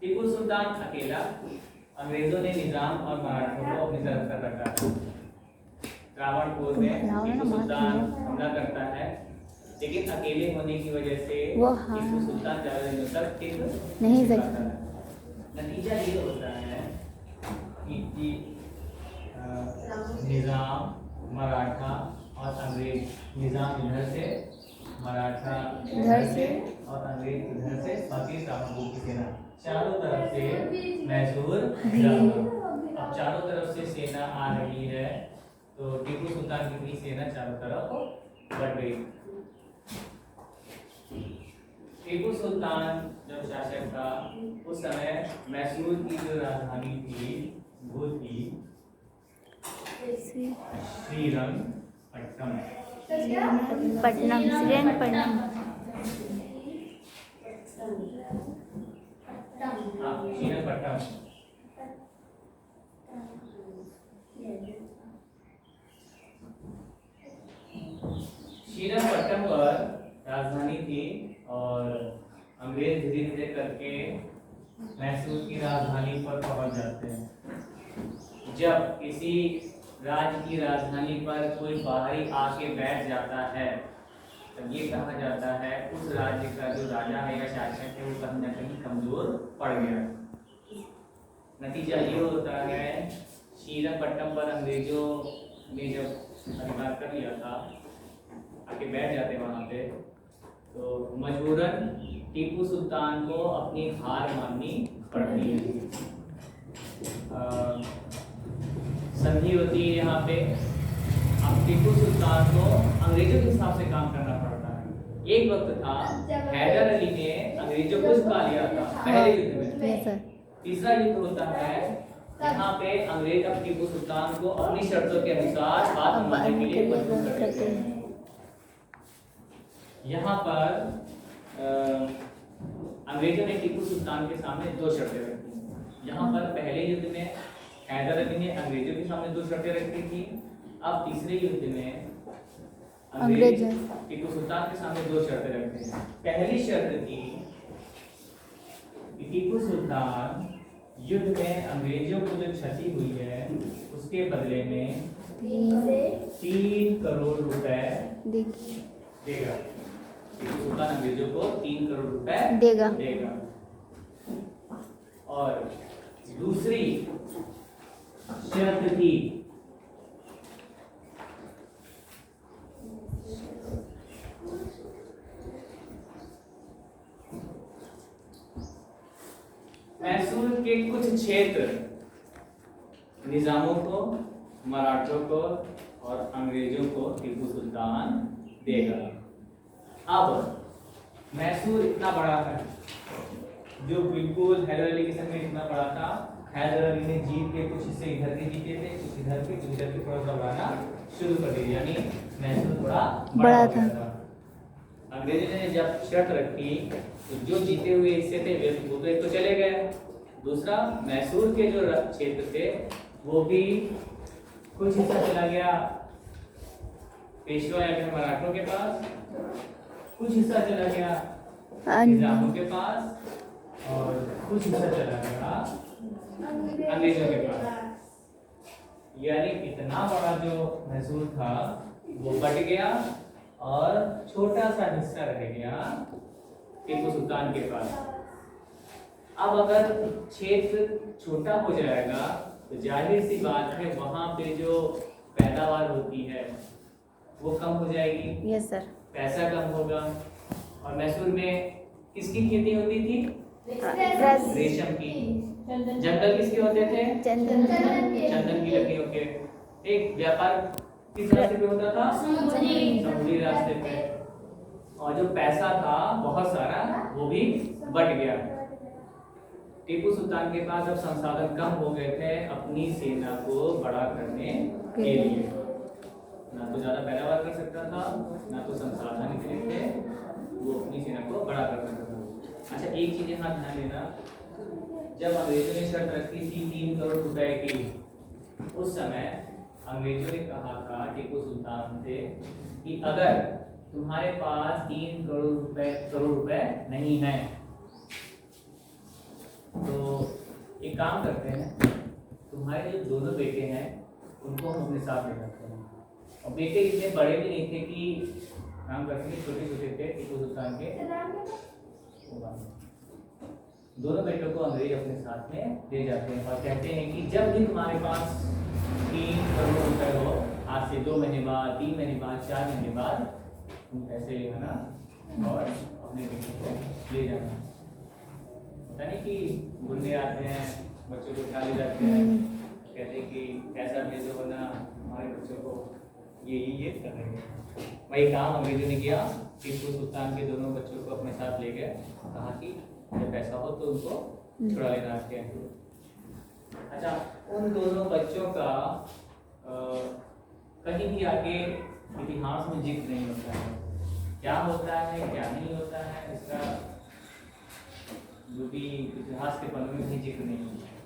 टीपू सुल्तान अकेला, अंग्रेजों ने निजाम और मराठों को अपनी तरफ कर रखा है। त्रावणकोर में टीपू सुल्तान हमला करता है, लेकिन अकेले होने की वजह से टीपू सुल्तान ज्यादा दिनों तक टिक नहीं सकता है। नतीजा ये होता है कि निजाम, मराठा और अंग्रेज, निजाम इधर से, मराठा इधर से और अंग्रेज इधर से, बाकी त्रावणकोर की सेना चारों तरफ से मैसूर घिरा हुआ। अब चारों तरफ से सेना आ रही है, तो टीपू सुल्तान की भी सेना चारों तरफ बढ़ गई। टीपू सुल्तान जब शासक था उस समय मैसूर की जो राजधानी थी वो थी श्रीरंगपट्टनम। श्रीरंगपट्टनम। श्रीरंगपट्टनम। श्रीरंगपट्टनम पर राजधानी थी और अंग्रेज धीरे धीरे करके मैसूर की राजधानी पर पहुंच जाते हैं। जब किसी राज्य की राजधानी पर कोई बाहरी आके बैठ जाता है तब ये कहा जाता है उस राज्य का जो राजा है या शासक है वो कहीं ना कहीं कमजोर पड़ गया। नतीजा ये होता है श्रीरंगपट्टनम पर अंग्रेजों ने जब अधिकार कर लिया था, आके बैठ जाते वहां पे, तो मजबूरन टीपू सुल्तान को अपनी हार माननी पड़ती है। संधि होती है यहाँ पे। अब टीपू सुल्तान को अंग्रेजों के हिसाब से काम करना पड़ता है। एक वक्त था हैदर अली ने अंग्रेजों को झुका लिया था पहले युद्ध में। तीसरा युद्ध होता है यहाँ पे अंग्रेज अब टीपू सुल्तान को अपनी शर्तों के अनुसार बात मानने के लिए मजबूर करते हैं। यहाँ पर अंग्रेजों ने टीपू सुल्तान के सामने दो शर्तें रखी। यहाँ पर पहले युद्ध में हैदर अली ने अंग्रेजों के सामने दो शर्तें रखी थी। अब तीसरे युद्ध में अंग्रेज टीपू सुल्तान के सामने दो शर्तें रखते हैं। पहली शर्त थी कि टीपू सुल्तान युद्ध में अंग्रेजों को जो क्षति हुई है उसके बदले में 3 करोड़ रुपए देगा। टीपू सुल्तान अंग्रेजों को 3 करोड़ रुपए देगा। और दूसरी शर्त थी मैसूर के कुछ क्षेत्र निजामों को, मराठों को और अंग्रेजों को टीपू सुल्तान देगा। अब मैसूर इतना बड़ा है जो बिल्कुल हैदर अली के समय इतना बड़ा था। हैदर अली ने जीत के कुछ हिस्से इधर के जीते थे, कुछ इधर के, कुछ इधर के, थोड़ा सा बढ़ाना शुरू कर दिया, यानी मैसूर थोड़ा बड़ा था। अंग्रेजों ने जब शर्त रखी तो जो जीते हुए हिस्से थे वो तो एक तो चले गए, दूसरा मैसूर के जो क्षेत्र थे वो भी कुछ हिस्सा चला गया पेशवा या फिर मराठों के पास, कुछ हिस्सा चला गया निजामों के पास और कुछ हिस्सा चला गया अंग्रेजों के पास। यानी इतना बड़ा जो मैसूर था वो बट गया और छोटा सा हिस्सा रह गया टीपू सुल्तान के पास। अब अगर क्षेत्र छोटा हो जाएगा तो जाहिर सी बात है वहां पे जो पैदावार होती है वो कम हो जाएगी। Yes sir. पैसा कम होगा। और मैसूर में किसकी खेती होती थी? रेशम की। जंगल किसके होते थे? चंदन की लकड़ियों के। एक व्यापार किस रास्ते पे होता था? समुद्री रास्ते पे। और जो पैसा था बहुत सारा वो भी बट गया। टीपू सुल्तान के पास अब संसाधन कम हो गए थे अपनी सेना को बड़ा करने के लिए। ना तो ज्यादा पैदावार कर सकता था, ना तो संसाधन इतने थे, वो अपनी सेना को बड़ा कर सकता था। अच्छा, एक चीज यहाँ ध्यान देना, जब अंग्रेजों ने शर्त रखी थी 3 करोड़ रुपए की, उस समय अंग्रेजों ने कहा था टीपू सुल्तान से कि अगर तुम्हारे पास 3 करोड़ रुपए नहीं है तो एक काम करते हैं, तुम्हारे जो दोनों बेटे हैं उनको हम अपने साथ ले जाते हैं। और बेटे इतने बड़े भी नहीं थे कि काम करते थे, छोटे छोटे थे टीपू सुल्तान के। दोनों बेटों को अंग्रेज अपने साथ में ले जाते हैं और कहते हैं कि जब भी तुम्हारे पास 3 करोड़ रुपए हो, आज से 2 महीने बाद, 3 महीने बाद, 4 महीने बाद, तुम पैसे ले आना और अपने बेटे को ले जाना। पता नहीं कि बुढ़े आते हैं, बच्चों को उठा ले जाते हैं, कहते हैं कि पैसा भेजो वरना हमारे बच्चों को ये कर रहे हैं। वही काम अंग्रेजों ने किया, टीपू सुल्तान के दोनों बच्चों को अपने साथ ले गए, कहा कि जब पैसा हो तो उनको छुड़ा लेना है। अच्छा, उन दोनों बच्चों का कहीं भी आगे इतिहास में जिक्र नहीं होता है। क्या होता है क्या नहीं होता है इसका जो भी इतिहास के पन्नों में भी जिक्र नहीं होता है।